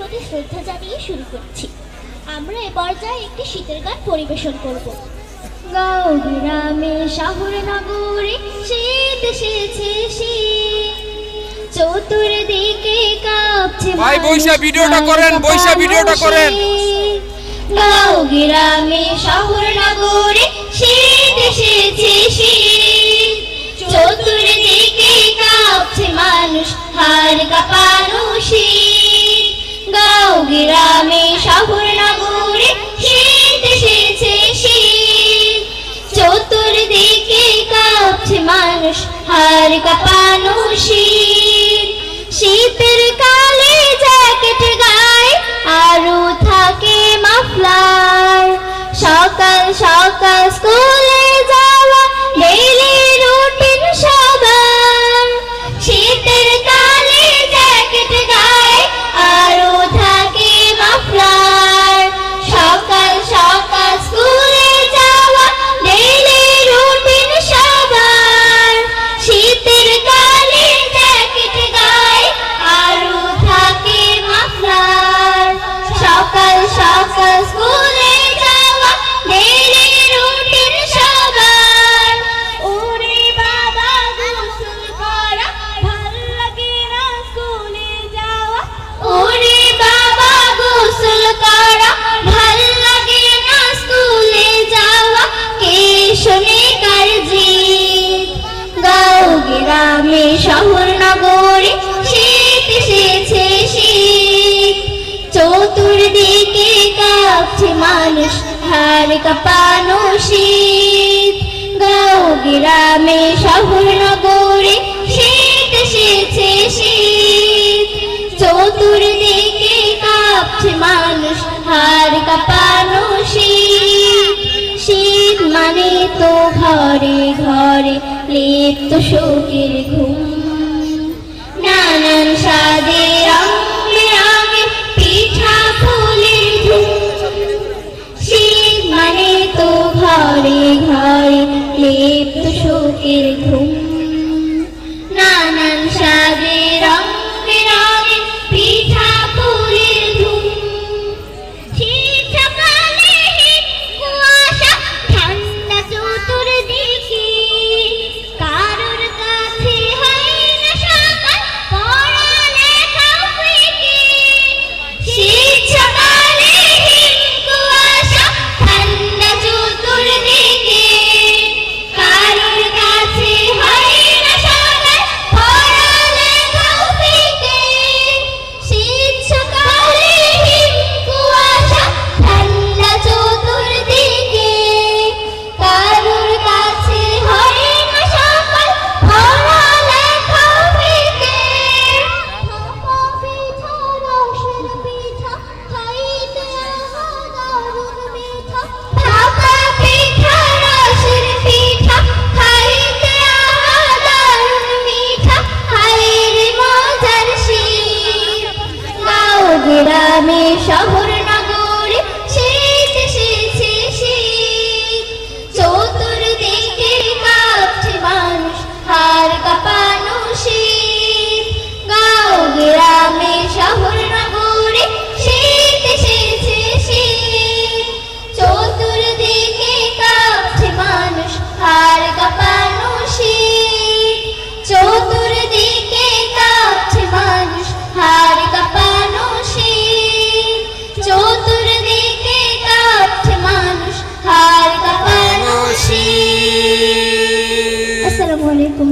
প্রতি শ্রদ্ধা জানিয়ে শুরু করছি। আমরা এ পর্যায়ে একটি শীতের গান পরিবেশন করব। গাঁও গ্রামে শহর নগরে শীত এসেছে, শীত চতুর্দিকে কাঁপছে। ভাই বৈশা ভিডিওটা করেন, বৈশা ভিডিওটা করেন। গাঁও গ্রামে শহর নগরে শীত এসেছে, শীত চতুর্দিকে কাঁপছে মানুষ, হাড় কাঁপানো শীত। গাঁও গ্রামে শহর নগরে শীত এসেছে, শীত চতুর্দিকে কাঁপছে মানুষ, হাড় কাঁপানো শীত। শীতের কালে জ্যাকেট গায়ে আরো থাকে মাফলার, সকাল সকাল স্কুলে যাওয়া ডেইলি রুটিন সবার। শীতের কালে জ্যাকেট গায়ে আরো থাকে মাফলার, সকাল সকাল স্কুলে যাওয়া ডেইলি রুটিন সবার। শীতের কালে জ্যাকেট গায়ে আরো থাকে মাফলার, সকাল সকাল স্কুলে যাওয়া ডেইলি রুটিন সবার। ওরে বাবা গোসল করা ভাল লাগে না স্কুলে যাওয়া, ওরে বাবা গোসল করা ভাল লাগে না স্কুলে যাওয়া। কে শোনে কার জিদ? গাঁও গ্রামে শহর নগরে শীত এসেছে, শীত চতুর্দিকে কাঁপছে মানুষ, হাড় কাঁপানো শীত। গাঁও গ্রামে শহর নগরে শীত এসেছে, শীত চতুর্দিকে কাঁপছে মানুষ, হাড় কাঁপানো শীত। শীত মানে তো ঘরে ঘরে লিপ্ত শোকের ঘুম, নানান স্বাদে রং বেরঙে পিঠা ফুলের ধুম। শীত মানে তো ঘরে ঘরে লিপ্ত শোকের ঘুম, নানান স্বাদে রং বেরঙে পিঠা ফুলের ধুম। শীত সকালে হিম কুয়াশা ঠান্ডা চতুর্দিকে, কারোর কাছে হয় না সকাল পড়ালেখা ফিকে। শীত সকালে হিম কুয়াশা ঠান্ডা চতুর্দিকে, কারোর কাছে হয় না সকাল পড়ালেখা ফিকে। শীত সকালে হিম কুয়াশা ঠান্ডা চতুর্দিকে, কারোর কাছে হয় না সকাল পড়ালেখা ফিকে। ভাপা পিঠা রসের পিঠা খাইতে আমার দারুণ মিঠা, ভাপা পিঠা রসের পিঠা খাইতে আমার দারুণ মিঠা। হায়রে মজার শীত! গাঁও গ্রামে শহর নগরে শীত এসেছে, শীত চতুর্দিকে কাঁপছে মানুষ, হাড় কাঁপানো শীত। গাঁও গ্রামে শহর নগরে শীত এসেছে, শীত চতুর্দিকে কাঁপছে মানুষ, হাড় কাঁপানো শীত। চতুর্দিকে কাঁপছে মানুষ, হাড় কাঁপানো শীত। চতুর্দিকে কাঁপছে মানুষ, হাড় কাঁপানো শীত। আসসালামু আলাইকুম।